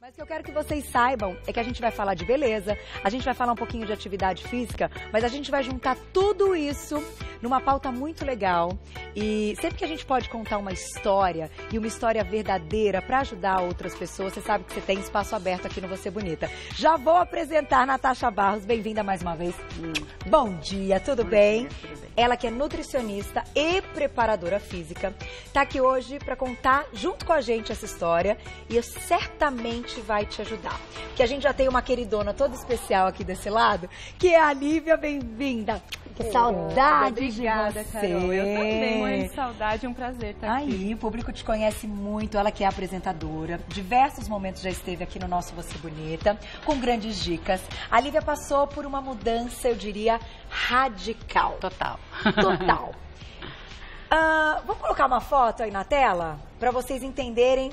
Mas o que eu quero que vocês saibam é que a gente vai falar de beleza, a gente vai falar um pouquinho de atividade física, mas a gente vai juntar tudo isso numa pauta muito legal. E sempre que a gente pode contar uma história, e uma história verdadeira para ajudar outras pessoas, você sabe que você tem espaço aberto aqui no Você Bonita. Já vou apresentar Natasha Barros, bem-vinda mais uma vez. Bom dia, tudo bem? Tudo bem. Ela que é nutricionista e preparadora física, tá aqui hoje para contar junto com a gente essa história e certamente vai te ajudar. Porque a gente já tem uma queridona toda especial aqui desse lado, que é a Lívia, bem-vinda. Que saudade Obrigada, de você. Carol. Eu também, morrendo de saudade, é um prazer estar aqui. Aí, o público te conhece muito, ela que é apresentadora, diversos momentos já esteve aqui no nosso Você Bonita, com grandes dicas. A Lívia passou por uma mudança, eu diria, radical. Total. Total. Vamos colocar uma foto aí na tela, para vocês entenderem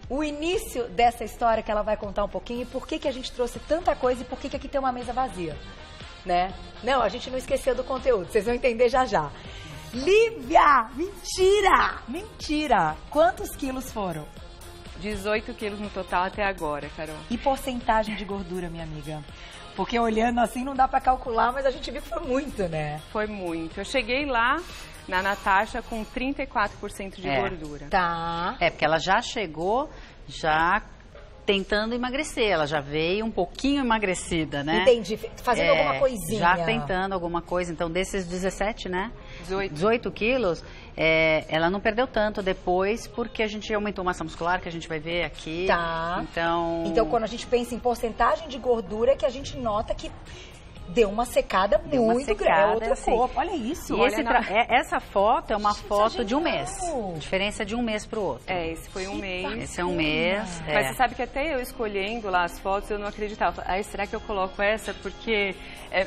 o início dessa história que ela vai contar um pouquinho e por que que a gente trouxe tanta coisa e por que que aqui tem uma mesa vazia, né? Não, a gente não esqueceu do conteúdo, vocês vão entender já já. Lívia, mentira! Mentira! Quantos quilos foram? 18 quilos no total até agora, Carol. E porcentagem de gordura, minha amiga? Porque olhando assim não dá pra calcular, mas a gente viu que foi muito, né? Foi muito. Eu cheguei lá na Natasha com 34% de gordura. Tá. É, porque ela já chegou já tentando emagrecer, ela já veio um pouquinho emagrecida, né? Entendi, fazendo alguma coisinha. Já tentando alguma coisa, então desses 17, né? 18 quilos, ela não perdeu tanto depois, porque a gente aumentou a massa muscular, que a gente vai ver aqui. Tá. Então quando a gente pensa em porcentagem de gordura, é que a gente nota que deu uma secada muito grande. É outro assim. corpo, olha isso. E Olha essa foto é uma Gente, foto de um genial. mês. Diferença de um mês pro outro. Esse foi um mês. Esse é um mês. Mas você sabe que até eu escolhendo lá as fotos, eu não acreditava. Será que eu coloco essa? Porque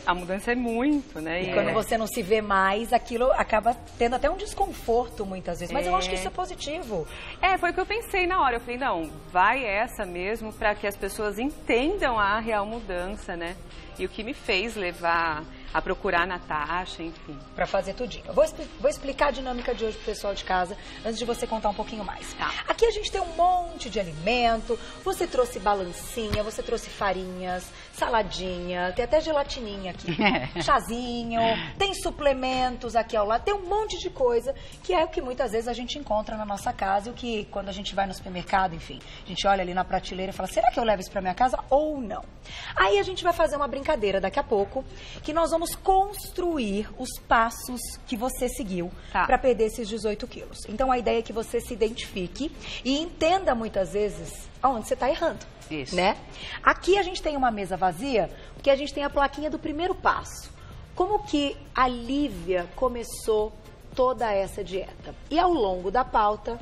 a mudança é muito, né? E quando você não se vê mais, aquilo acaba tendo até um desconforto muitas vezes. Mas eu acho que isso é positivo. Foi o que eu pensei na hora. Eu falei, não, vai essa mesmo para que as pessoas entendam a real mudança, né? E o que me fez levar a procurar a Natasha, enfim. Pra fazer tudinho. Eu vou explicar a dinâmica de hoje pro pessoal de casa, antes de você contar um pouquinho mais. Tá. Aqui a gente tem um monte de alimento, você trouxe balancinha, você trouxe farinhas, saladinha, tem até gelatininha aqui, chazinho, tem suplementos aqui ao lado, tem um monte de coisa, que é o que muitas vezes a gente encontra na nossa casa e o que quando a gente vai no supermercado, enfim, a gente olha ali na prateleira e fala, será que eu levo isso pra minha casa ou não? Aí a gente vai fazer uma brincadeira daqui a pouco, que nós vamos construir os passos que você seguiu para perder esses 18 quilos. Então, a ideia é que você se identifique e entenda muitas vezes aonde você está errando. Isso. Né? Aqui a gente tem uma mesa vazia, porque a gente tem a plaquinha do primeiro passo. Como que a Lívia começou toda essa dieta? E ao longo da pauta,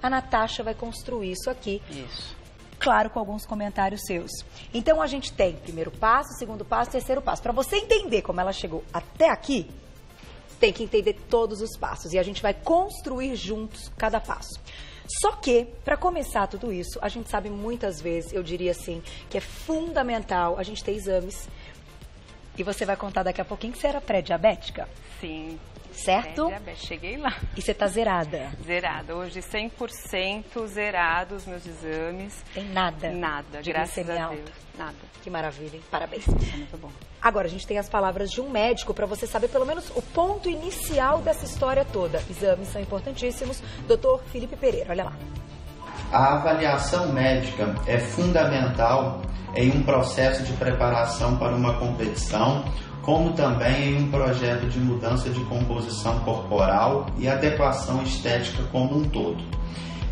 a Natasha vai construir isso aqui. Isso. Claro, com alguns comentários seus. Então, a gente tem primeiro passo, segundo passo, terceiro passo. Para você entender como ela chegou até aqui, tem que entender todos os passos. E a gente vai construir juntos cada passo. Só que, para começar tudo isso, a gente sabe muitas vezes, eu diria assim, que é fundamental a gente ter exames. E você vai contar daqui a pouquinho que você era pré-diabética? Sim. Certo? Cheguei lá. E você tá zerada? Zerada. Hoje 100% zerado os meus exames. Tem nada? Nada, de graças glicemia a Deus. alta. Nada. Que maravilha, hein? Parabéns. É muito bom. Agora, a gente tem as palavras de um médico para você saber pelo menos o ponto inicial dessa história toda. Exames são importantíssimos. Dr. Felipe Pereira, olha lá. A avaliação médica é fundamental em um processo de preparação para uma competição, como também em um projeto de mudança de composição corporal e adequação estética como um todo.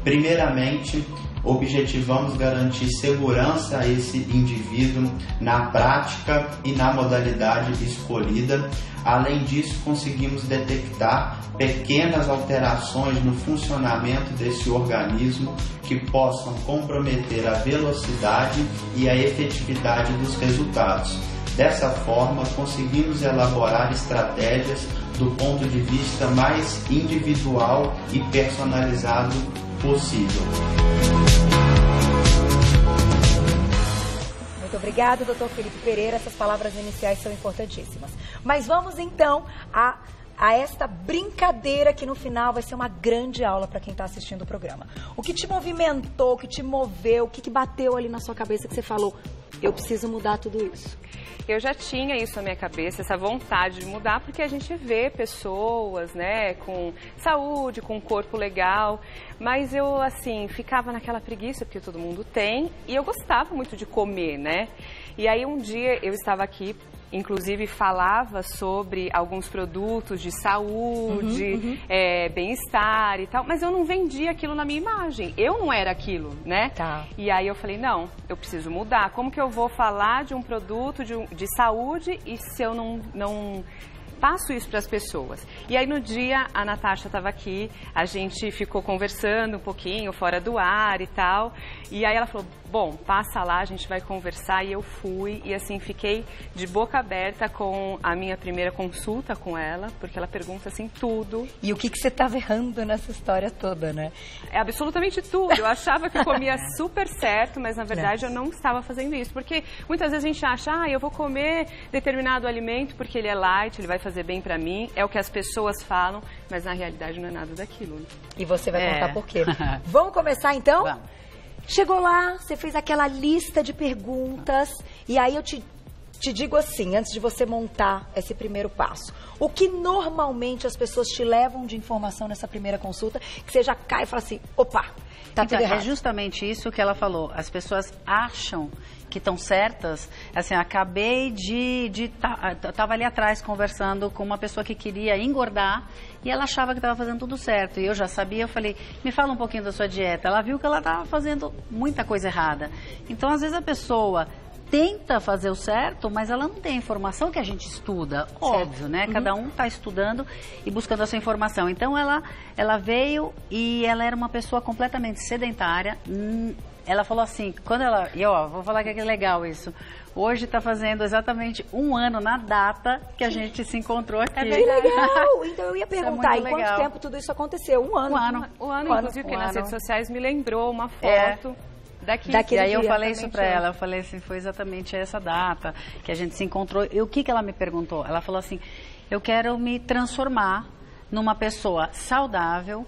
Primeiramente, objetivamos garantir segurança a esse indivíduo na prática e na modalidade escolhida. Além disso, conseguimos detectar pequenas alterações no funcionamento desse organismo que possam comprometer a velocidade e a efetividade dos resultados. Dessa forma, conseguimos elaborar estratégias do ponto de vista mais individual e personalizado possível. Muito obrigada, doutor Felipe Pereira. Essas palavras iniciais são importantíssimas. Mas vamos então a a esta brincadeira que no final vai ser uma grande aula para quem está assistindo o programa. O que te movimentou, o que te moveu, o que bateu ali na sua cabeça que você falou, eu preciso mudar tudo isso? Eu já tinha isso na minha cabeça, essa vontade de mudar, porque a gente vê pessoas, né, com saúde, com um corpo legal, mas eu, assim, ficava naquela preguiça, porque todo mundo tem, e eu gostava muito de comer, né? E aí um dia eu estava aqui, inclusive falava sobre alguns produtos de saúde, bem-estar e tal, mas eu não vendia aquilo na minha imagem, eu não era aquilo, né? Tá. E aí eu falei, não, eu preciso mudar, como que eu vou falar de um produto de saúde e se eu não passo isso para as pessoas? E aí no dia a Natasha estava aqui, a gente ficou conversando um pouquinho fora do ar e tal, e aí ela falou, bom, passa lá, a gente vai conversar, e eu fui, e assim, fiquei de boca aberta com a minha primeira consulta com ela, porque ela pergunta assim tudo. E o que você estava errando nessa história toda, né? É absolutamente tudo. Eu achava que eu comia super certo, mas na verdade eu não estava fazendo isso, porque muitas vezes a gente acha, eu vou comer determinado alimento porque ele é light, ele vai fazer bem pra mim, é o que as pessoas falam, mas na realidade não é nada daquilo. E você vai contar por quê. Vamos começar então? Vamos. Chegou lá, você fez aquela lista de perguntas, e aí eu te digo assim, antes de você montar esse primeiro passo, o que normalmente as pessoas te levam de informação nessa primeira consulta, que você já cai e fala assim, opa, tá tudo errado. É justamente isso que ela falou, as pessoas acham que estão certas, assim, acabei estava ali atrás conversando com uma pessoa que queria engordar e ela achava que estava fazendo tudo certo, e eu já sabia, eu falei, me fala um pouquinho da sua dieta, ela viu que ela estava fazendo muita coisa errada, então às vezes a pessoa tenta fazer o certo, mas ela não tem a informação que a gente estuda, óbvio, né? Cada um está estudando e buscando essa informação. Então, ela veio e ela era uma pessoa completamente sedentária. Ela falou assim, quando ela... E, vou falar que é legal isso. Hoje está fazendo exatamente 1 ano na data que a gente se encontrou aqui. É bem legal! Então, eu ia perguntar, em legal. quanto tempo tudo isso aconteceu? 1 ano. Um ano, inclusive, porque nas redes sociais me lembrou uma foto... E aí eu falei isso pra ela, eu falei assim, foi exatamente essa data que a gente se encontrou. E o que ela me perguntou? Ela falou assim, eu quero me transformar numa pessoa saudável,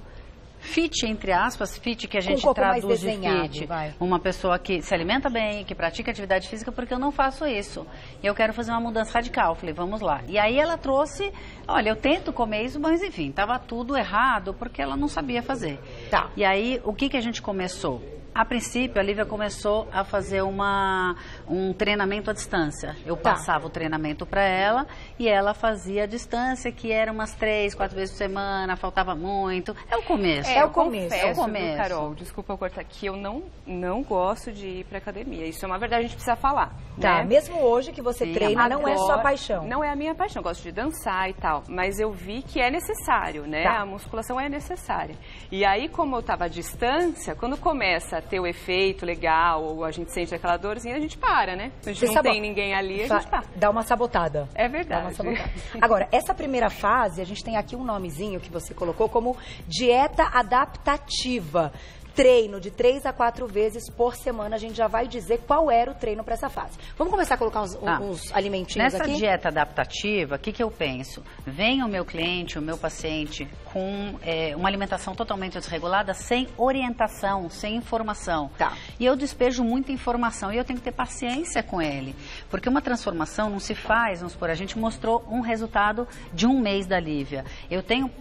fit, entre aspas, fit que a gente traduz de fit. Uma pessoa que se alimenta bem, que pratica atividade física, porque eu não faço isso. E eu quero fazer uma mudança radical. Eu falei, vamos lá. E aí ela trouxe, olha, eu tento comer isso, mas enfim, estava tudo errado, porque ela não sabia fazer. Tá. E aí, o que a gente começou? A princípio, a Lívia começou a fazer um treinamento à distância. Eu passava o treinamento para ela e ela fazia a distância, que era umas 3, 4 vezes por semana, faltava muito. É o começo. É o começo. Carol, desculpa eu cortar aqui, eu não gosto de ir para academia. Isso é uma verdade, a gente precisa falar. Tá, né? Mesmo hoje que você treina, não é sua paixão. Não é a minha paixão, eu gosto de dançar e tal, mas eu vi que é necessário, né? A musculação é necessária. E aí, como eu estava à distância, quando começa a ter o efeito legal, ou a gente sente aquela dorzinha, a gente para, né? Se a gente não tem ninguém ali, a gente para. Dá uma sabotada. É verdade. Dá uma sabotada. Agora, essa primeira fase, a gente tem aqui um nomezinho que você colocou como dieta adaptativa. Treino de 3 a 4 vezes por semana, a gente já vai dizer qual era o treino para essa fase. Vamos começar a colocar uns alimentinhos aqui? Nessa dieta adaptativa, o que eu penso? Vem o meu cliente, o meu paciente, com uma alimentação totalmente desregulada, sem orientação, sem informação. Tá. E eu despejo muita informação e eu tenho que ter paciência com ele. Porque uma transformação não se faz, vamos supor, a gente mostrou um resultado de 1 mês da Lívia. Eu tenho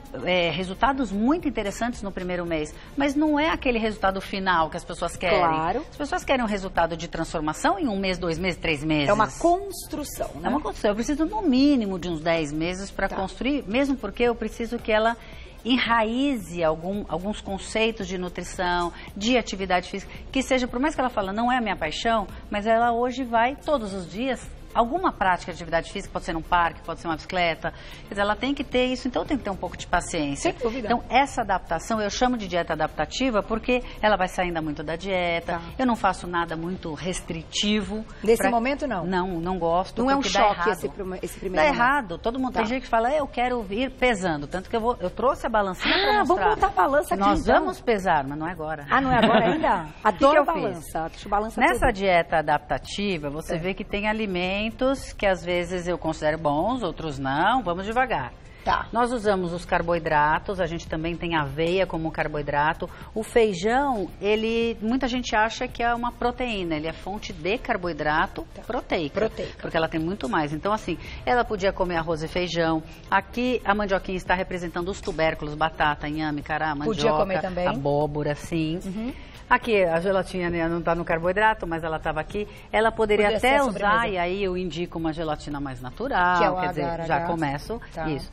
resultados muito interessantes no primeiro mês, mas não é aquele resultado final que as pessoas querem. Claro. As pessoas querem um resultado de transformação em 1 mês, 2 meses, 3 meses. É uma construção, né? É uma construção. Eu preciso no mínimo de uns 10 meses para construir, mesmo porque eu preciso que ela enraize alguns conceitos de nutrição, de atividade física, que seja, por mais que ela fale, não é a minha paixão, mas ela hoje vai todos os dias alguma prática de atividade física, pode ser num parque, pode ser uma bicicleta, quer dizer, ela tem que ter isso, então tem que ter um pouco de paciência. Sem dúvida. Então, essa adaptação, eu chamo de dieta adaptativa porque ela vai saindo muito da dieta, eu não faço nada muito restritivo. Nesse momento, não? Não gosto. Não é um choque esse primeiro Dá errado, todo mundo, tem gente que fala, eu quero vir pesando, tanto que eu trouxe a balancinha para mostrar. Vamos botar a balança aqui, Nós vamos pesar, mas não é agora. Não é agora ainda? Adoro balança. Nessa dieta adaptativa, você vê que tem alimentos que às vezes eu considero bons, outros não, vamos devagar. Tá. Nós usamos os carboidratos, a gente também tem aveia como carboidrato. O feijão, muita gente acha que é uma proteína, ele é fonte de carboidrato proteica. Porque ela tem muito mais. Então, assim, ela podia comer arroz e feijão. Aqui, a mandioquinha está representando os tubérculos, batata, inhame, cará, mandioca. Podia comer também. Abóbora, sim. Aqui, a gelatina não está no carboidrato, mas ela estava aqui. Ela poderia até usar, e aí eu indico uma gelatina mais natural, que é o quer dizer, já começo. Tá. Isso.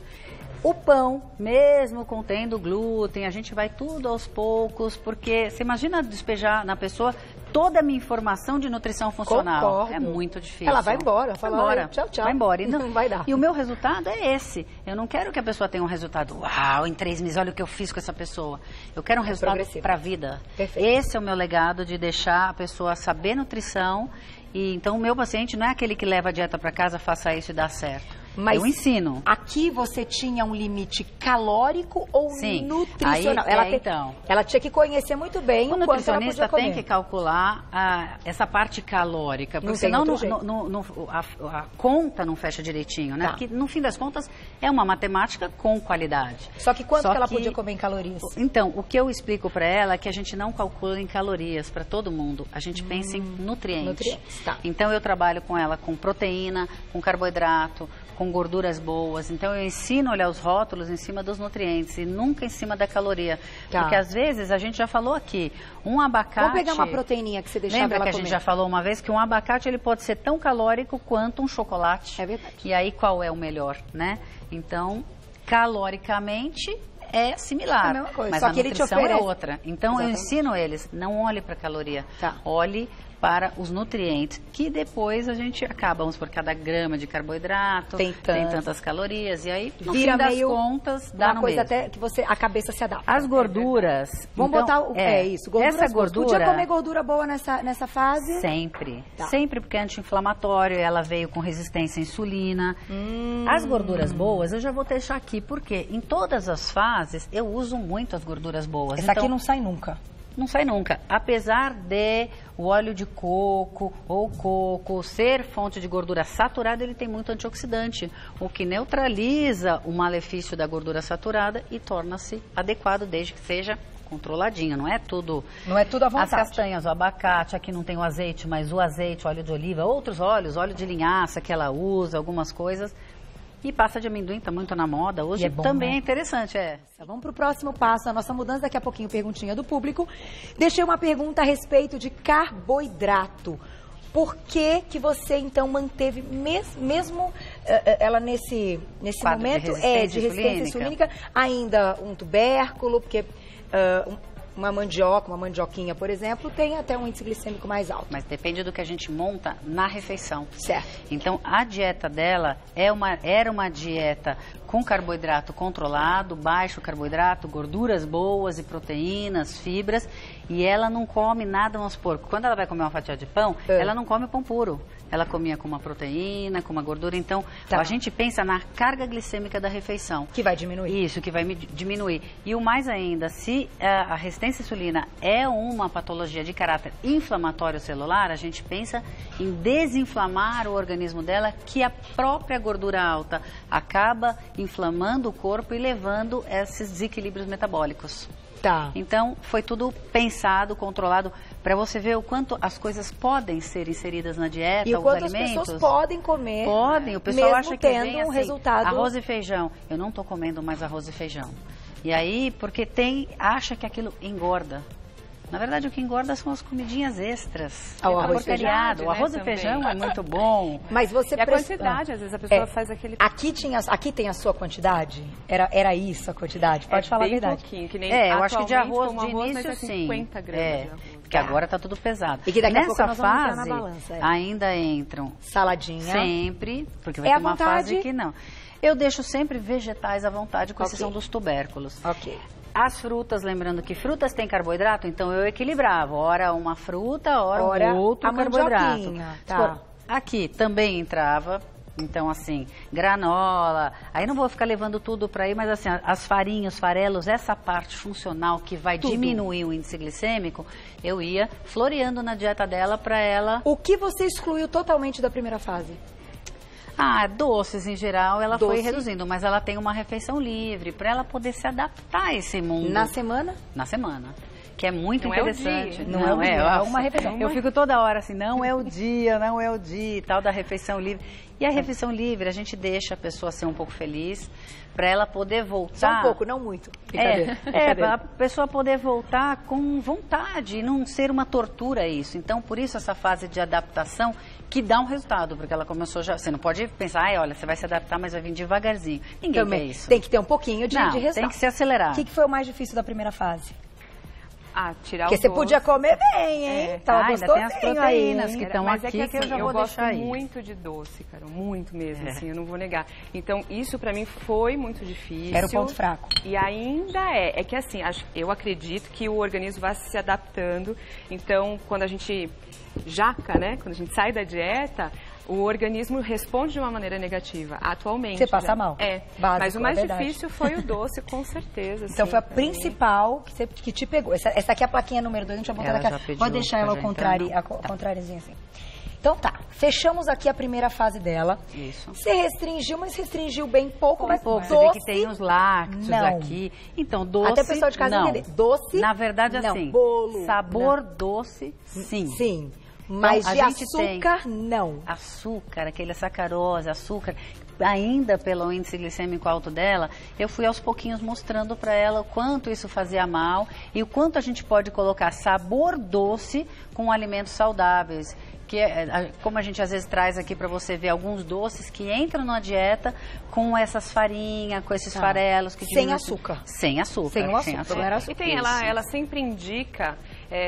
O pão, mesmo contendo glúten, a gente vai tudo aos poucos, porque você imagina despejar na pessoa toda a minha informação de nutrição funcional. Concordo. É muito difícil. Ela vai embora, fala, tchau, tchau. Vai embora. E não vai dar. E o meu resultado é esse. Eu não quero que a pessoa tenha um resultado, uau, em 3 meses, olha o que eu fiz com essa pessoa. Eu quero um resultado para a vida. Perfeito. Esse é o meu legado de deixar a pessoa saber nutrição. E então o meu paciente não é aquele que leva a dieta para casa, faça isso e dá certo. Mas eu ensino. Aqui você tinha um limite calórico ou Sim. nutricional? Aí, então. Ela tinha que conhecer muito bem o nutricionista tem que calcular essa parte calórica, porque senão a conta não fecha direitinho, né? Tá. Porque no fim das contas é uma matemática com qualidade. Só que quanto que ela podia comer em calorias? Então, o que eu explico para ela é que a gente não calcula em calorias para todo mundo, a gente pensa em nutrientes. Tá. Então eu trabalho com ela com proteína, com carboidrato, com gorduras boas. Então eu ensino a olhar os rótulos em cima dos nutrientes e nunca em cima da caloria. Tá. Porque às vezes a gente já falou aqui, um abacate... Vamos pegar uma proteininha que você deixava ela comer. Lembra que a gente já falou uma vez que um abacate ele pode ser tão calórico quanto um chocolate. É verdade. E aí qual é o melhor, né? Então, caloricamente é similar, é a mesma coisa. mas Só a que ele te nutrição oferece... é outra. Então eu ensino eles, não olhe para a caloria, olhe para os nutrientes, que depois a gente acaba, vamos por cada grama de carboidrato, tem tantas calorias, e aí, no fim das contas, dá no coisa mesmo. Até que a cabeça se adapta. As gorduras... Vamos botar isso, essa gordura... Podia comer gordura boa nessa fase? Sempre. Sempre, porque é anti-inflamatório, ela veio com resistência à insulina. As gorduras boas, eu já vou deixar aqui, porque em todas as fases, eu uso muito as gorduras boas. Essa aqui não sai nunca. Não sai nunca. Apesar de o óleo de coco ou coco ser fonte de gordura saturada, ele tem muito antioxidante, o que neutraliza o malefício da gordura saturada e torna-se adequado desde que seja controladinho, não é tudo... Não é tudo à vontade. As castanhas, o abacate, aqui não tem o azeite, mas o azeite, óleo de oliva, outros óleos, óleo de linhaça que ela usa, algumas coisas... E pasta de amendoim está muito na moda hoje, também é interessante, Vamos para o próximo passo, a nossa mudança, daqui a pouquinho, perguntinha do público. Deixei uma pergunta a respeito de carboidrato. Por que que você, então, manteve, mesmo ela nesse momento de resistência insulínica, ainda um tubérculo, porque... uma mandioquinha, por exemplo, tem até um índice glicêmico mais alto. Mas depende do que a gente monta na refeição. Certo. Então, a dieta dela era uma dieta com carboidrato controlado, baixo carboidrato, gorduras boas e proteínas, fibras, e ela não come nada, vamos supor, quando ela vai comer uma fatia de pão, ela não come pão puro. Ela comia com uma proteína, com uma gordura, então a gente pensa na carga glicêmica da refeição. Que vai diminuir. Isso, que vai diminuir. E o mais ainda, se a resistência à insulina é uma patologia de caráter inflamatório celular, a gente pensa em desinflamar o organismo dela, que a própria gordura alta acaba inflamando o corpo e levando esses desequilíbrios metabólicos. Então, foi tudo pensado, controlado, para você ver o quanto as coisas podem ser inseridas na dieta, e o quanto os alimentos. As pessoas podem comer. Podem, o pessoal mesmo acha que tendo vem assim, resultado... arroz e feijão. Eu não estou comendo mais arroz e feijão. E aí, porque acha que aquilo engorda. Na verdade, o que engorda são as comidinhas extras. O arroz e feijão, o arroz e feijão é muito bom. Mas você a quantidade, às vezes a pessoa faz aquele... Aqui tem a sua quantidade? Era isso a quantidade? Pode falar a verdade. Pouquinho, que nem eu acho que de arroz de início, sim. 50 gramas de arroz. Porque agora tá tudo pesado. E que daqui a pouco nessa nós vamos fase, entrar na balança, ainda entram saladinha. Sempre, porque vai ter uma fase que não. Eu deixo sempre vegetais à vontade, com exceção dos tubérculos. Ok. As frutas, lembrando que frutas têm carboidrato, então eu equilibrava. Ora uma fruta, ora outro carboidrato. Aqui também entrava, então assim, granola. Aí não vou ficar levando tudo para aí, mas assim, as farinhas, os farelos, essa parte funcional que vai diminuir o índice glicêmico, eu ia floreando na dieta dela para ela... O que você excluiu totalmente da primeira fase? Doces em geral, ela Doce. foi reduzindo, mas ela tem uma refeição livre para ela poder se adaptar a esse mundo. Na semana? Na semana. Que é muito Não é o interessante. dia. Não é uma refeição. Eu fico toda hora assim, não é o dia e tal da refeição livre. E a refeição livre, a gente deixa a pessoa ser um pouco feliz, para ela poder voltar... Só um pouco, não muito. Para a pessoa poder voltar com vontade, e não ser uma tortura isso. Então, por isso essa fase de adaptação que dá um resultado, porque ela começou já... Você não pode pensar, olha, você vai se adaptar, mas vai vir devagarzinho. Ninguém quer isso. Tem que ter um pouquinho de resultado. Tem que se acelerar. O que foi o mais difícil da primeira fase? Tirar Porque você podia comer bem, hein? Tava ainda tem as proteínas aí, que estão aqui, que assim, eu já vou gosto deixar isso. muito de doce, Carol, muito mesmo, assim, eu não vou negar. Então, isso pra mim foi muito difícil. Era o ponto fraco. E ainda é que assim, eu acredito que o organismo vai se adaptando. Então, quando a gente jaca, né, quando a gente sai da dieta, o organismo responde de uma maneira negativa, atualmente. Você passa mal. Básico, mas o mais difícil foi o doce, com certeza. Então assim, foi a principal que te pegou. Essa aqui é a plaquinha número 2, a gente vai botar aqui. Pode deixar ela ao contráriozinho assim. Então tá, fechamos aqui a primeira fase dela. Isso. Você restringiu, mas restringiu bem pouco, mas doce... Você vê que tem os lácteos aqui. Então, doce, até o pessoal de casa entender. Doce, na verdade, não. Assim, Bolo, sabor não. Doce, sim. Sim. Mas então, de açúcar, não. Açúcar, aquele sacarose, açúcar, ainda pelo índice glicêmico alto dela, eu fui aos pouquinhos mostrando para ela o quanto isso fazia mal e o quanto a gente pode colocar sabor doce com alimentos saudáveis. Que como a gente às vezes traz aqui para você ver alguns doces que entram na dieta com essas farinhas, com esses farelos. Que sem açúcar. Sem açúcar. Sem o açúcar. E tem, ela sempre indica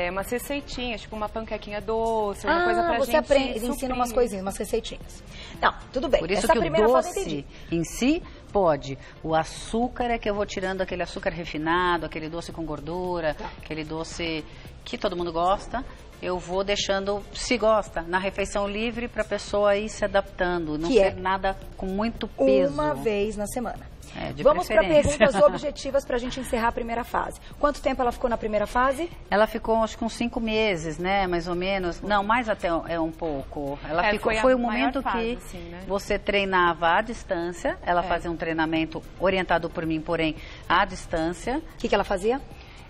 umas receitinhas, tipo uma panquequinha doce, uma coisa pra você gente aprende, ensina umas coisinhas, umas receitinhas. Não, tudo bem. Por isso essa que primeira o fase doce em si pode. O açúcar é que eu vou tirando aquele açúcar refinado, aquele doce com gordura, aquele doce que todo mundo gosta. Eu vou deixando, se gosta, na refeição livre para a pessoa ir se adaptando, não ser nada com muito peso. Uma vez na semana. De Vamos para preferência. perguntas objetivas para a gente encerrar a primeira fase. Quanto tempo ela ficou na primeira fase? Ela ficou, acho que uns 5 meses, né? Mais ou menos. Não, mais até um pouco. Ela ficou, foi o momento que assim, né? você treinava à distância. Ela fazia um treinamento orientado por mim, porém, à distância. O que ela fazia?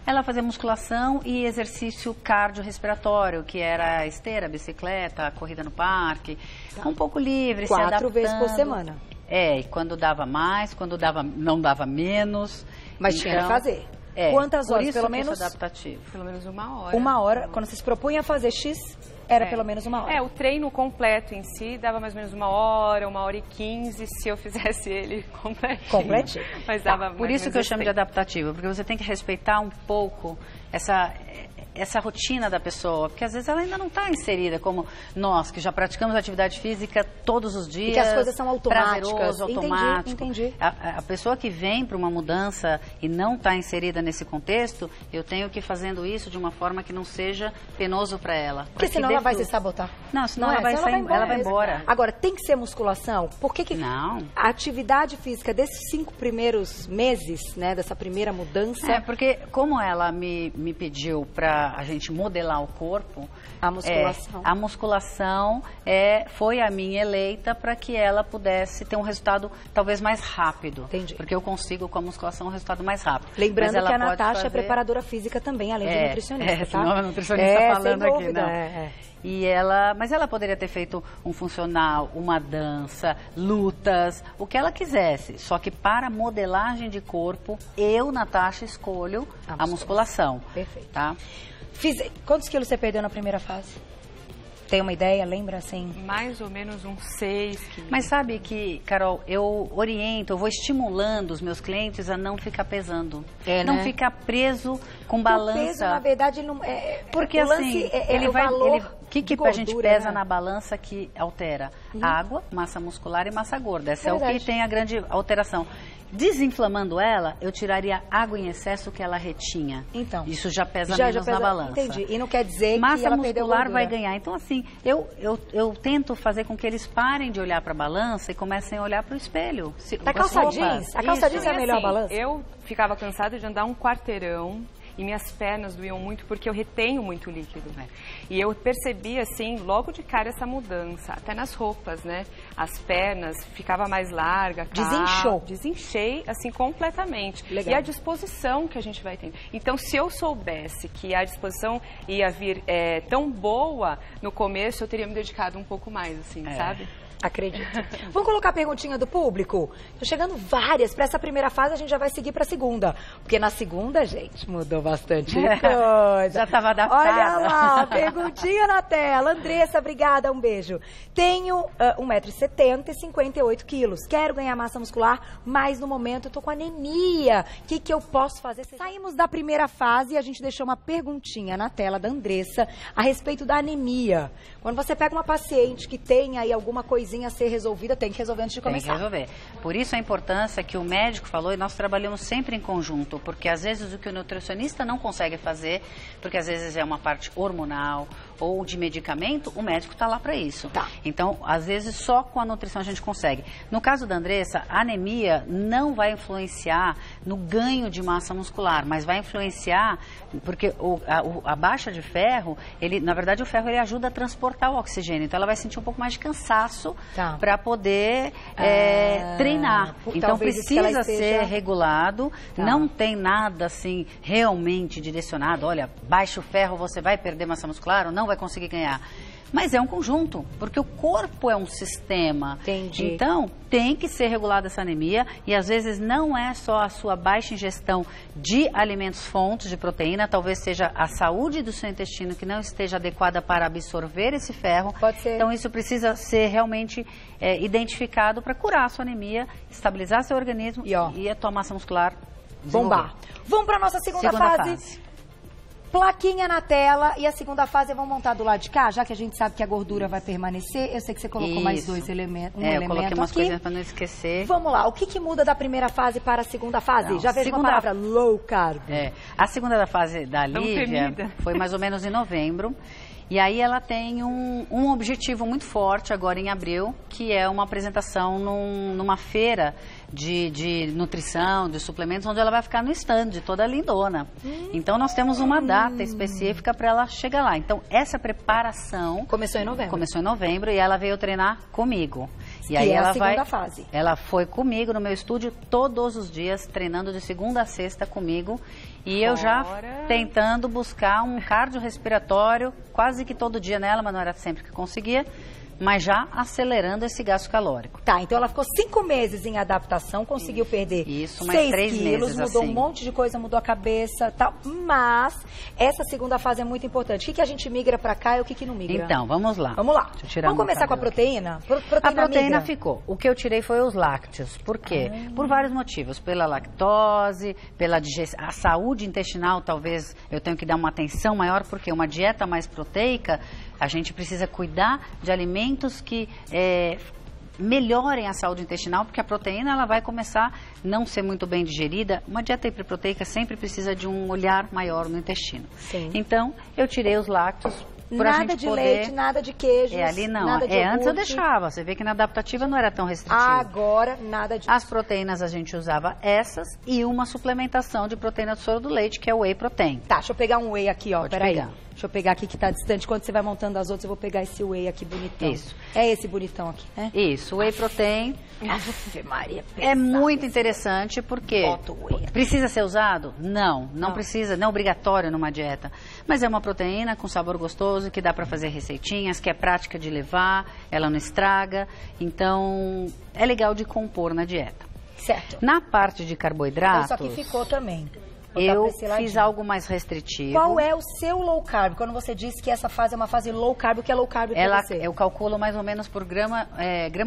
Ela fazia musculação e exercício cardiorrespiratório, que era esteira, bicicleta, corrida no parque, um pouco livre, 4 vezes por semana. E quando dava mais, quando não dava menos. Mas então, tinha que fazer. Quantas horas, pelo menos? Adaptativo. Pelo menos 1 hora. 1 hora, quando você se propunha a fazer X, era pelo menos 1 hora. O treino completo em si dava mais ou menos 1 hora, 1h15, se eu fizesse ele completinho. Completinho. Mas dava Por isso que eu chamo de adaptativo, porque você tem que respeitar um pouco essa rotina da pessoa, porque às vezes ela ainda não está inserida como nós, que já praticamos atividade física todos os dias. Porque as coisas são automáticas. Prazeroso, automático. Entendi. A pessoa que vem para uma mudança e não está inserida nesse contexto, eu tenho que ir fazendo isso de uma forma que não seja penoso para ela. Porque senão ela vai se sabotar. Não, senão ela vai embora. Agora, tem que ser musculação? Por que não. A atividade física desses 5 primeiros meses, né, dessa primeira mudança... Porque como ela me pediu para a gente modelar o corpo, a musculação, a musculação foi a minha eleita para que ela pudesse ter um resultado talvez mais rápido. Entendi. Porque eu consigo com a musculação um resultado mais rápido. Lembrando que a Natasha é preparadora física também, além de nutricionista, tá? Senão é nutricionista falando sem dúvida, aqui, mas ela poderia ter feito um funcional, uma dança, lutas, o que ela quisesse. Só que para modelagem de corpo, eu, Natasha, escolho a musculação. Perfeito. Tá? Quantos quilos você perdeu na primeira fase? Tem uma ideia? Lembra assim? Mais ou menos uns 6 quilos. Mas sabe que, Carol, eu vou estimulando os meus clientes a não ficar pesando. Não ficar preso com balança. O peso, na verdade, não é... Porque assim, o que a gente pesa na balança que altera? Água, massa muscular e massa gorda. Essa é o que tem a grande alteração. Desinflamando ela, eu tiraria água em excesso que ela retinha. Então. Isso já pesa menos na balança. Entendi. E não quer dizer massa que ela perdeu gordura. muscular vai ganhar. Então, assim, eu tento fazer com que eles parem de olhar para a balança e comecem a olhar para o espelho. A calça jeans? A calça jeans é a melhor balança? Eu ficava cansada de andar um quarteirão e minhas pernas doíam muito porque eu retenho muito líquido. E eu percebi, assim, logo de cara essa mudança, até nas roupas, né? As pernas ficava mais larga. Desinchou. Desinchei, assim, completamente. Legal. E a disposição que a gente vai ter. Então, se eu soubesse que a disposição ia vir tão boa no começo, eu teria me dedicado um pouco mais, assim, sabe? Acredito. Vamos colocar a perguntinha do público? Estão chegando várias. Para essa primeira fase, a gente já vai seguir para a segunda. Porque na segunda, gente, mudou bastante coisa. Já estava adaptada. Olha lá, perguntinha na tela. Andressa, obrigada, um beijo. Tenho 1,70 m e 58 quilos. Quero ganhar massa muscular, mas no momento eu tô com anemia. O que eu posso fazer? Saímos da primeira fase e a gente deixou uma perguntinha na tela da Andressa a respeito da anemia. Quando você pega uma paciente que tem aí alguma coisinha a ser resolvida, tem que resolver antes de começar. Tem que resolver. Por isso a importância que o médico falou, e nós trabalhamos sempre em conjunto, porque às vezes o que o nutricionista não consegue fazer, porque às vezes é uma parte hormonal ou de medicamento, o médico está lá para isso. Tá. Então, às vezes só com a nutrição a gente consegue. No caso da Andressa, a anemia não vai influenciar no ganho de massa muscular, mas vai influenciar, porque a baixa de ferro, na verdade o ferro ele ajuda a transportar o oxigênio, então ela vai sentir um pouco mais de cansaço para poder treinar. Então precisa ser regulado, não tem nada assim realmente direcionado, olha, baixa o ferro, você vai perder massa muscular ou não vai conseguir ganhar. Mas é um conjunto, porque o corpo é um sistema. Entendi. Então, tem que ser regulada essa anemia e às vezes não é só a sua baixa ingestão de alimentos fontes de proteína, talvez seja a saúde do seu intestino que não esteja adequada para absorver esse ferro. Pode ser. Então, isso precisa ser realmente identificado para curar a sua anemia, estabilizar seu organismo e a tua massa muscular bombar. Vamos para a nossa segunda fase. Plaquinha na tela e a segunda fase vamos montar do lado de cá, já que a gente sabe que a gordura vai permanecer. Eu sei que você colocou mais dois elementos. Eu coloquei umas coisinhas para não esquecer. Vamos lá, o que muda da primeira fase para a segunda fase? Já vejo uma palavra, low carb. A segunda fase da Lívia foi mais ou menos em novembro. E aí ela tem um objetivo muito forte agora em abril, que é uma apresentação numa feira de nutrição, de suplementos, onde ela vai ficar no stand, toda lindona. Então nós temos uma data específica para ela chegar lá. Então essa preparação... Começou em novembro. Começou em novembro e ela veio treinar comigo. E aí ela a segunda fase. Ela foi comigo no meu estúdio todos os dias, treinando de segunda a sexta comigo. E eu já tentando buscar um cardiorrespiratório, quase que todo dia nela, mas não era sempre que conseguia, mas já acelerando esse gasto calórico. Tá, então ela ficou 5 meses em adaptação, conseguiu perder isso, mais 6 3 quilos, meses, mudou assim. Um monte de coisa, mudou a cabeça, tal. Mas essa segunda fase é muito importante. O que a gente migra pra cá e o que não migra? Então, vamos lá. Vamos lá. Vamos começar com a proteína? A proteína ficou. O que eu tirei foi os lácteos. Por quê? Por vários motivos. Pela lactose, pela digestão. A saúde intestinal, talvez eu tenha que dar uma atenção maior, porque uma dieta mais proteica, a gente precisa cuidar de alimentos que melhorem a saúde intestinal, porque a proteína ela vai começar a não ser muito bem digerida. Uma dieta hiperproteica sempre precisa de um olhar maior no intestino. Sim. Então, eu tirei os lácteos. Nada de leite, nada de queijo. Ali não. Nada de Antes eu deixava. Você vê que na adaptativa não era tão restritivo. Agora, nada disso. As proteínas a gente usava essas e uma suplementação de proteína do soro do leite, que é o whey protein. Tá, deixa eu pegar um whey aqui, ó. Peraí. Pegar. Deixa eu pegar aqui que tá distante. Quando você vai montando as outras, eu vou pegar esse whey aqui bonitão. Isso. É esse bonitão aqui, né? Isso, o whey protein. Ave Maria, é muito interessante porque precisa ser usado? Não precisa, não é obrigatório numa dieta. Mas é uma proteína com sabor gostoso, que dá para fazer receitinhas, que é prática de levar, ela não estraga. Então, é legal de compor na dieta. Certo. Na parte de carboidratos... Isso aqui ficou também. Eu fiz algo mais restritivo. Qual é o seu low carb? Quando você disse que essa fase é uma fase low carb, o que é low carb para você? Eu calculo mais ou menos por grama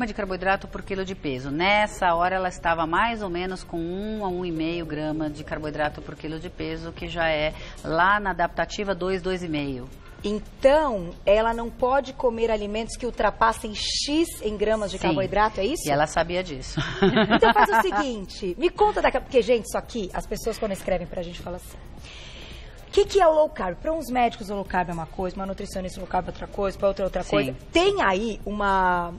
de carboidrato por quilo de peso. Nessa hora ela estava mais ou menos com 1 a 1,5 grama de carboidrato por quilo de peso, que já é lá na adaptativa 2,5. Então, ela não pode comer alimentos que ultrapassem X em gramas de carboidrato, é isso? E ela sabia disso. Então faz o seguinte, me conta porque, gente, isso aqui, as pessoas quando escrevem pra gente falam assim, que é o low carb? Para uns médicos o low carb é uma coisa, uma nutricionista o low carb é outra coisa, para outra coisa. Tem aí uma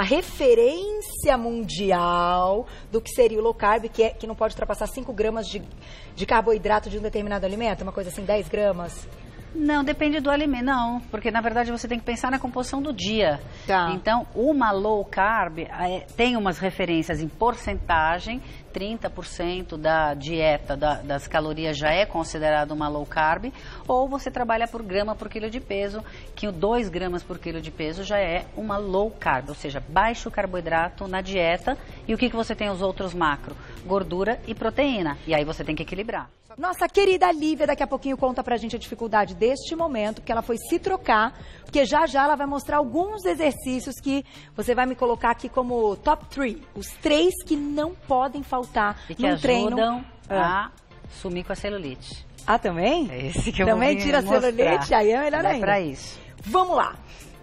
referência mundial do que seria o low carb, que não pode ultrapassar 5 gramas de carboidrato de um determinado alimento, uma coisa assim, 10 gramas? Não, depende do alimento, não, porque na verdade você tem que pensar na composição do dia. Tá. Então, uma low carb tem umas referências em porcentagem, 30% da dieta das calorias já é considerado uma low carb, ou você trabalha por grama por quilo de peso, que 2 gramas por quilo de peso já é uma low carb, ou seja, baixo carboidrato na dieta. E o que você tem os outros macro? Gordura e proteína, e aí você tem que equilibrar. Nossa querida Lívia daqui a pouquinho conta pra gente a dificuldade deste momento, porque ela foi se trocar, porque já ela vai mostrar alguns exercícios que você vai me colocar aqui como top 3, os 3 que não podem faltar e que num treino. Ajudam a sumir com a celulite. Ah, também? É esse que eu também vou tira a celulite, aí é melhor ainda. É pra isso. Vamos lá.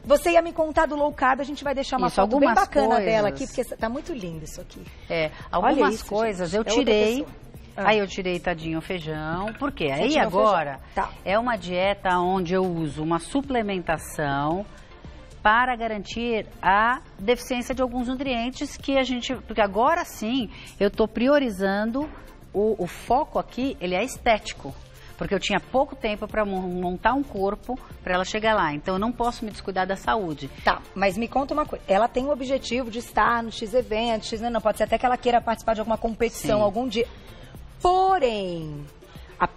Você ia me contar do low carb, a gente vai deixar uma foto bem bacana dela aqui, porque tá muito lindo isso aqui. Algumas coisas eu tirei. Aí eu tirei, tadinho, o feijão. Por quê? Aí agora é uma dieta onde eu uso uma suplementação para garantir a deficiência de alguns nutrientes que a gente... Porque agora sim eu estou priorizando, o foco aqui, ele é estético. Porque eu tinha pouco tempo para montar um corpo para ela chegar lá. Então eu não posso me descuidar da saúde. Tá, mas me conta uma coisa. Ela tem o objetivo de estar no X evento, não pode ser até que ela queira participar de alguma competição algum dia. Porém,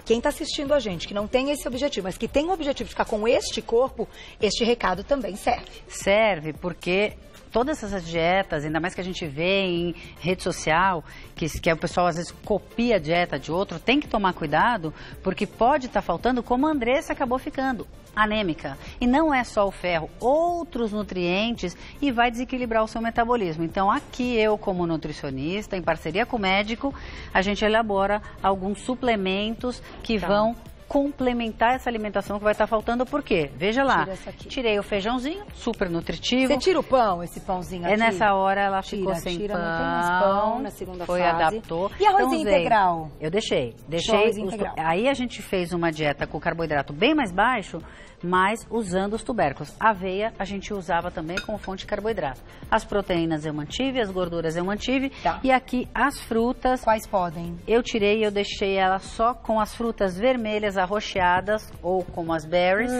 quem está assistindo a gente, que não tem esse objetivo, mas que tem o objetivo de ficar com este corpo, este recado também serve. Serve, porque todas essas dietas, ainda mais que a gente vê em rede social, que o pessoal às vezes copia a dieta de outro, tem que tomar cuidado, porque pode estar faltando, como a Andressa acabou ficando, anêmica. E não é só o ferro, outros nutrientes, e vai desequilibrar o seu metabolismo. Então aqui eu, como nutricionista, em parceria com o médico, a gente elabora alguns suplementos que vão complementar essa alimentação que vai estar faltando. Por quê? Veja lá, tirei o feijãozinho, super nutritivo. Você tira o pão, esse pãozinho aqui? Nessa hora ela ficou sem pão. Não tem mais pão na segunda fase. Adaptou. E arrozinho integral? Eu deixei. Integral. Aí a gente fez uma dieta com carboidrato bem mais baixo, mas usando os tubérculos. Aveia a gente usava também como fonte de carboidrato. As proteínas eu mantive, as gorduras eu mantive. E aqui as frutas... Quais podem? Eu tirei e eu deixei ela só com as frutas vermelhas arroxeadas, ou como as berries,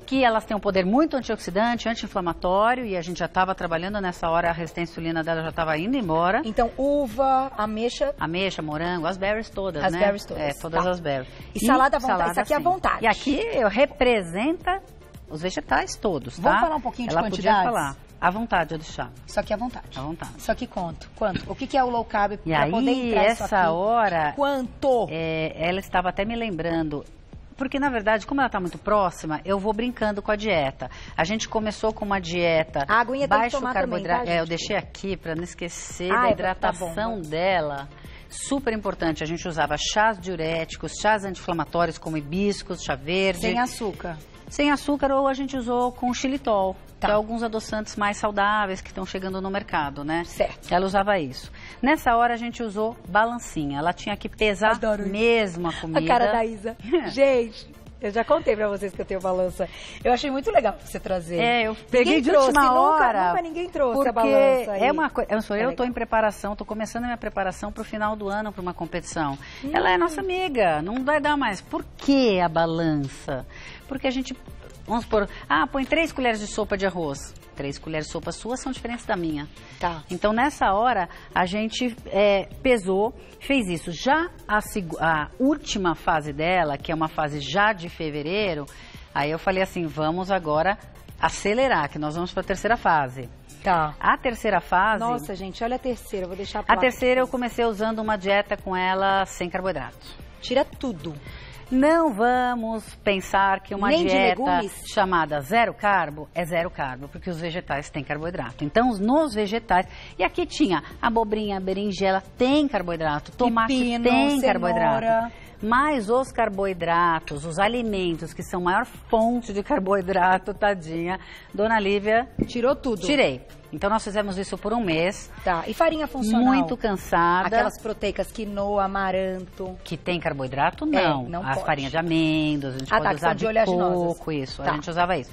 que elas têm um poder muito antioxidante, anti-inflamatório, e a gente já estava trabalhando nessa hora, a resistência insulina dela já estava indo embora. Então, uva, ameixa... Ameixa, morango, as berries todas, as berries todas. Todas as berries. E salada à vontade, isso aqui é à vontade. E aqui eu representa os vegetais todos, Vamos falar um pouquinho de quantidades? Ela podia falar. À vontade, eu deixar. Isso aqui à vontade. À vontade. Isso aqui quanto? O que é o low carb para poder entrar isso aqui? E essa hora... Quanto? Ela estava até me lembrando... Porque, na verdade, como ela está muito próxima, eu vou brincando com a dieta. A gente começou com uma dieta baixo carboidrato. Também, tá, eu deixei aqui para não esquecer da hidratação dela. Super importante. A gente usava chás diuréticos, chás anti-inflamatórios como hibiscus, chá verde. Sem açúcar. Sem açúcar, ou a gente usou com xilitol. Que é alguns adoçantes mais saudáveis que estão chegando no mercado, né? Certo. Ela usava isso. Nessa hora a gente usou balancinha. Ela tinha que pesar mesmo a comida. A cara da Isa. Gente, eu já contei pra vocês que eu tenho balança. Eu achei muito legal você trazer. Eu peguei de última hora. Nunca ninguém trouxe a balança aí. É uma coisa. Eu estou em preparação, estou começando a minha preparação para o final do ano para uma competição. Ela é nossa amiga, não vai dar mais. Por que a balança? Porque a gente... Vamos supor, põe 3 colheres de sopa de arroz. 3 colheres de sopa suas são diferentes da minha. Tá. Então, nessa hora, a gente pesou, fez isso. Já a última fase dela, que é uma fase já de fevereiro, aí eu falei assim, vamos agora acelerar, que nós vamos para a terceira fase. Tá. A terceira fase... Nossa, gente, olha a terceira, eu vou deixar a terceira eu comecei usando uma dieta com ela sem carboidrato. Tira tudo. Não vamos pensar que uma dieta chamada zero carbo é zero carbo, porque os vegetais têm carboidrato. Então, nos vegetais... E aqui tinha abobrinha, berinjela, tem carboidrato. Tomate tem carboidrato. Mas os carboidratos, os alimentos que são maior fonte de carboidrato, tadinha, Dona Lívia... Tirou tudo. Tirei. Então nós fizemos isso por um mês. Tá. E farinha funcional? Muito cansada. Aquelas proteicas, quinoa, amaranto. Que tem carboidrato? Não. Não a pode. farinha de amêndoas, a gente pode usar de coco, isso. Tá. A gente usava isso.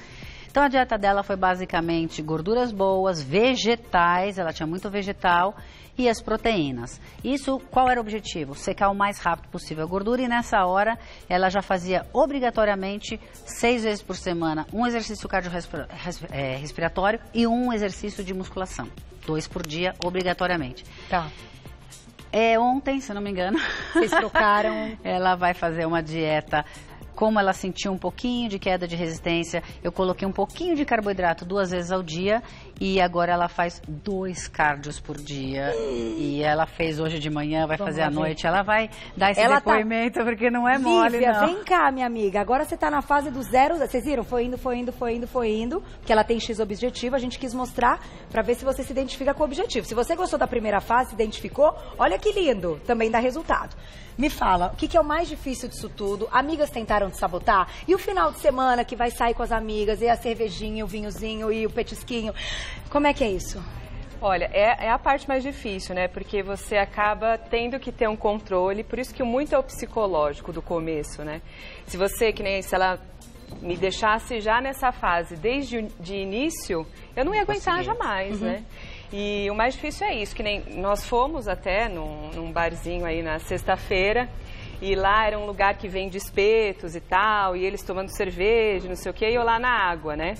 Então a dieta dela foi basicamente gorduras boas, vegetais, ela tinha muito vegetal, e as proteínas. Isso, qual era o objetivo? Secar o mais rápido possível a gordura, e nessa hora ela já fazia obrigatoriamente 6 vezes por semana um exercício cardiorrespiratório e um exercício de musculação. 2 por dia, obrigatoriamente. Tá. Ontem, se não me engano, vocês trocaram. Ela vai fazer uma dieta. Como ela sentiu um pouquinho de queda de resistência, eu coloquei um pouquinho de carboidrato 2 vezes ao dia e agora ela faz 2 cardios por dia. E ela fez hoje de manhã, vai fazer à noite. Ela vai dar esse depoimento porque não é mole, Lívia, não. Vem cá, minha amiga. Agora você tá na fase do 0. Vocês viram? Foi indo. Porque ela tem X objetivo. A gente quis mostrar pra ver se você se identifica com o objetivo. Se você gostou da primeira fase, se identificou, olha que lindo. Também dá resultado. Me fala, o que é o mais difícil disso tudo? Amigas tentaram te sabotar? E o final de semana que vai sair com as amigas, e a cervejinha, o vinhozinho e o petisquinho? Como é que é isso? Olha, é a parte mais difícil, né? Porque você acaba tendo que ter um controle, por isso que muito é o psicológico do começo, né? Se ela me deixasse já nessa fase, desde de início, eu não ia aguentar jamais, né? E o mais difícil é isso, que nem nós fomos até num barzinho aí na sexta-feira, e lá era um lugar que vende espetos e tal, e eles tomando cerveja, não sei o quê, e eu lá na água, né?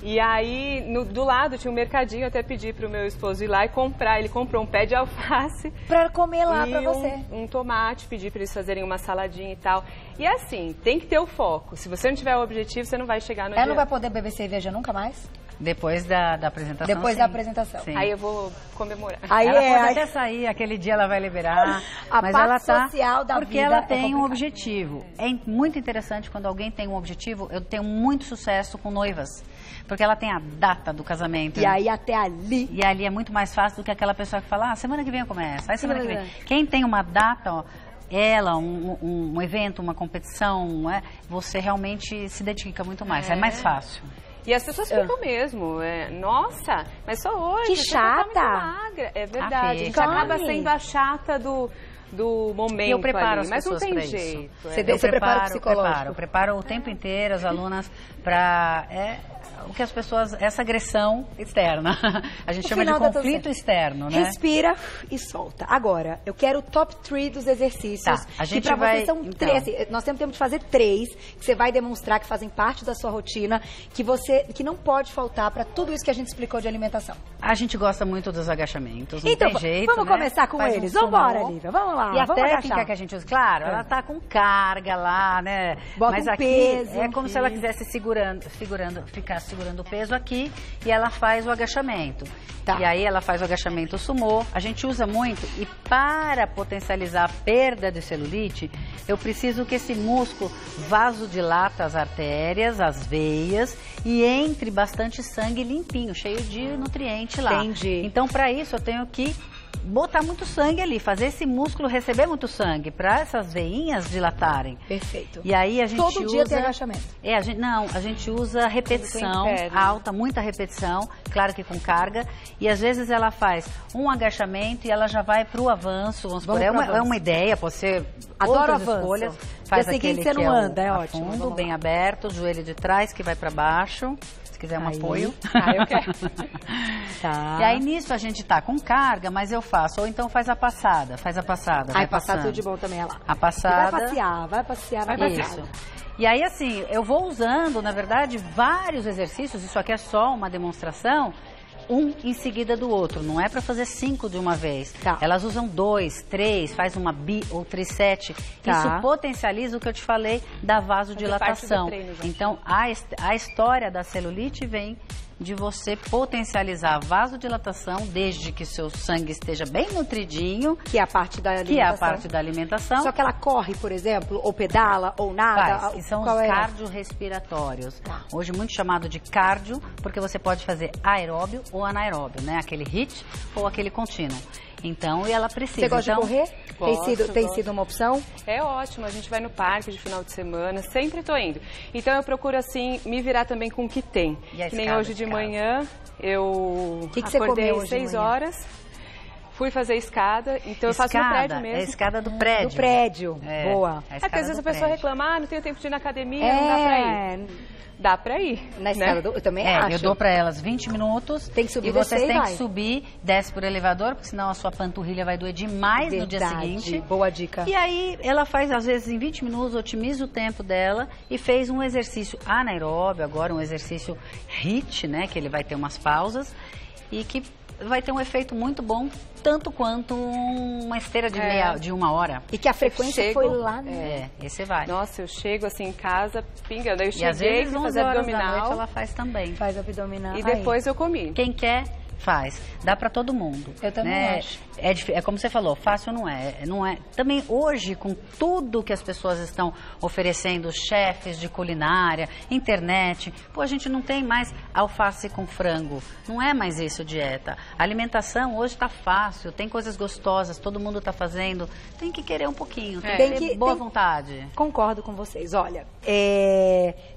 E aí, do lado tinha um mercadinho, eu até pedi pro meu esposo ir lá e comprar. Ele comprou um pé de alface. Pra comer lá pra você. Um tomate, pedi pra eles fazerem uma saladinha e tal. E assim, tem que ter o foco. Se você não tiver o objetivo, você não vai chegar no dia. Ela não vai poder beber cerveja nunca mais? Depois da apresentação. Depois da apresentação. Sim. Aí eu vou comemorar. Aí ela pode até sair, aquele dia ela vai liberar. Mas ela tá social da porque vida ela tem um objetivo. É muito interessante quando alguém tem um objetivo. Eu tenho muito sucesso com noivas. Porque ela tem a data do casamento. E aí até ali. E ali é muito mais fácil do que aquela pessoa que fala, semana que vem eu começo. Aí semana que vem. Quem tem uma data, ó, um evento, uma competição, você realmente se dedica muito mais. É mais fácil. E as pessoas ficam mesmo, nossa, mas só hoje. Que chata! Tá muito magra. É verdade, a gente acaba sendo a chata do momento. Eu preparo ali, mas não tem jeito. Isso. Você prepara o psicológico? Eu preparo o tempo inteiro as alunas para o que as pessoas, essa agressão externa. A gente chama de conflito externo, né? Respira e solta. Agora, eu quero o top 3 dos exercícios. Tá, a gente que pra vai, você são 3. Assim, nós temos tempo de fazer 3, que você vai demonstrar que fazem parte da sua rotina, que não pode faltar para tudo isso que a gente explicou de alimentação. A gente gosta muito dos agachamentos, não então, tem jeito, vamos começar com eles. Vamos embora, Lívia. Vamos lá. E a técnica que a gente usa, claro, ela tá com carga lá, né? Bota mas um aqui peso, é como se ela quisesse ficar segurando o peso aqui e ela faz o agachamento. Tá. E aí ela faz o agachamento sumô. A gente usa muito e para potencializar a perda de celulite, eu preciso que esse músculo vasodilata as artérias, as veias e entre bastante sangue limpinho, cheio de nutriente lá. Entendi. Então, para isso, eu tenho que botar muito sangue ali, fazer esse músculo receber muito sangue, para essas veinhas dilatarem. Perfeito. E aí a gente Todo dia tem agachamento? A gente usa repetição alta, muita repetição, claro que com carga, e às vezes ela faz um agachamento e ela já vai para o avanço, vamos supor, é uma ideia, pode ser outras escolhas. Faz aquele você que não é anda, é ótimo. Fundo, bem aberto, o joelho de trás que vai para baixo. Quiser um apoio. Eu quero. Tá. E aí nisso a gente tá com carga, mas eu faço. Ou então faz a passada. Vai passar tudo de bom também, olha lá. A passada. Vai passear. Isso. E aí assim, eu vou usando, na verdade, vários exercícios. Isso aqui é só uma demonstração. Um em seguida do outro, não é para fazer 5 de uma vez. Tá. Elas usam 2, 3, faz uma bi ou trisete. Tá. Isso potencializa o que eu te falei da vasodilatação. Então, a história da celulite vem de você potencializar a vasodilatação desde que seu sangue esteja bem nutridinho. Que é a parte da alimentação. Só que ela corre, por exemplo, ou pedala, ou nada. Que são os cardiorrespiratórios. Tá. Hoje muito chamado de cardio, porque você pode fazer aeróbio ou anaeróbio, né? Aquele HIIT ou aquele contínuo. Então, e ela precisa. Você gosta de correr? Gosto, Tem sido uma opção? É ótimo, a gente vai no parque de final de semana, sempre tô indo. Então eu procuro, assim, me virar também com o que tem. E a que nem escada hoje de casa? manhã, eu Que você acordei comeu hoje de 6 manhã? horas, fui fazer escada, então eu faço no prédio mesmo. É a escada do prédio. Do prédio. É, Boa. a É porque às escada vezes do a pessoa prédio. reclama, não tenho tempo de ir na academia, não dá pra ir. Dá pra ir, Na escada né? do... Eu também acho. Eu dou pra elas 20 minutos. Tem que subir, e vocês descer e têm vai. que subir, desce por elevador, porque senão a sua panturrilha vai doer demais no dia Verdade. seguinte. Boa dica. E aí ela faz, às vezes, em 20 minutos, otimiza o tempo dela e fez um exercício anaeróbio, agora um exercício HIIT, né? Que ele vai ter umas pausas e que vai ter um efeito muito bom, tanto quanto uma esteira de 1 hora. E que a frequência chego- foi lá, né? Esse vai. Nossa, eu chego assim em casa, pingando. Eu E às cheguei, vezes, fui 11 fazer horas da noite, abdominal ela faz também. Faz abdominal. e depois eu comi. Quem quer, faz. Dá pra todo mundo. Eu também né? acho. É como você falou, fácil não é. Também hoje, com tudo que as pessoas estão oferecendo, chefes de culinária, internet, a gente não tem mais alface com frango. Não é mais isso dieta. A alimentação hoje tá fácil, tem coisas gostosas, todo mundo tá fazendo. Tem que querer um pouquinho, tem que ter boa vontade. Concordo com vocês. Olha,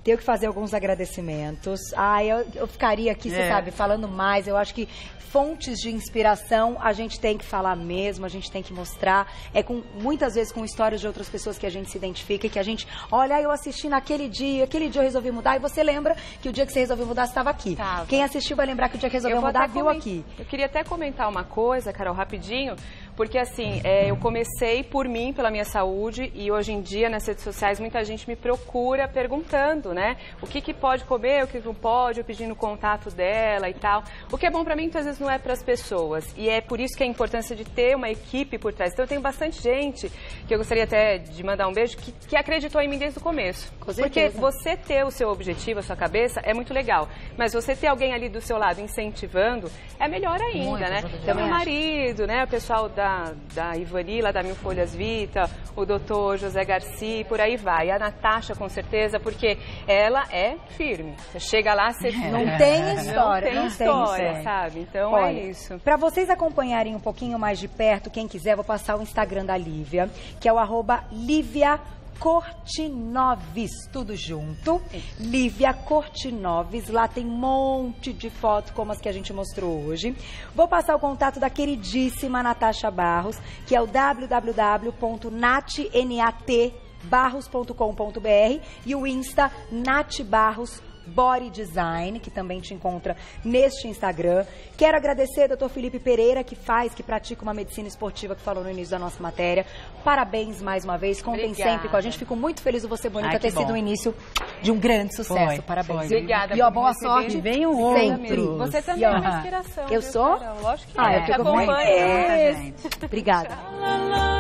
tenho que fazer alguns agradecimentos. Eu ficaria aqui, você sabe, falando mais. Eu acho que fontes de inspiração a gente tem que falar mesmo, a gente tem que mostrar. Muitas vezes com histórias de outras pessoas que a gente se identifica e que a gente, olha, eu assisti aquele dia eu resolvi mudar, e você lembra que o dia que você resolveu mudar, você estava aqui. Tava. Quem assistiu vai lembrar que o dia que resolveu mudar, viu aqui. Eu queria até comentar uma coisa, Carol, rapidinho, porque assim, eu comecei por mim, pela minha saúde, e hoje em dia nas redes sociais muita gente me procura perguntando, né, o que pode comer, o que não pode, eu pedindo contato dela e tal. O que é bom pra mim, muitas vezes não é para as pessoas, e é por isso que a importância de ter uma equipe por trás. Então eu tenho bastante gente, que eu gostaria até de mandar um beijo, que acreditou em mim desde o começo. Com Porque certeza. você ter o seu objetivo, a sua cabeça, é muito legal, mas você ter alguém ali do seu lado incentivando, é melhor ainda, Muito, né? ajuda Então, meu demais. marido, né, o pessoal da Ivani, lá da Mil Folhas Vita, o doutor José Garcia, por aí vai. A Natasha, com certeza, porque ela é firme. Você chega lá, você Não tem história, não tem história, sabe? Então Olha, é isso. Para vocês acompanharem um pouquinho mais de perto, quem quiser, vou passar o Instagram da Lívia, que é o @Lívia Cortinoves, tudo junto. Lívia Cortinoves, lá tem um monte de fotos como as que a gente mostrou hoje. Vou passar o contato da queridíssima Natasha Barros, que é o www.natbarros.com.br e o Insta Nath Barros Body Design, que também te encontra neste Instagram. Quero agradecer ao Dr. Felipe Pereira, que pratica uma medicina esportiva, que falou no início da nossa matéria. Parabéns mais uma vez, contem Obrigada. sempre com a gente. Fico muito feliz do Você Bonita Ai, ter que bom. sido o início de um grande sucesso. Foi, Parabéns. foi. Obrigada E ó, por me boa receber. sorte. Vem um Sempre. outro. Você também E, ó, é uma inspiração. eu viu, sou? Carol? Lógico que Ah, é. eu Te fico muito acompanho. Muita gente. Obrigada. Tchau.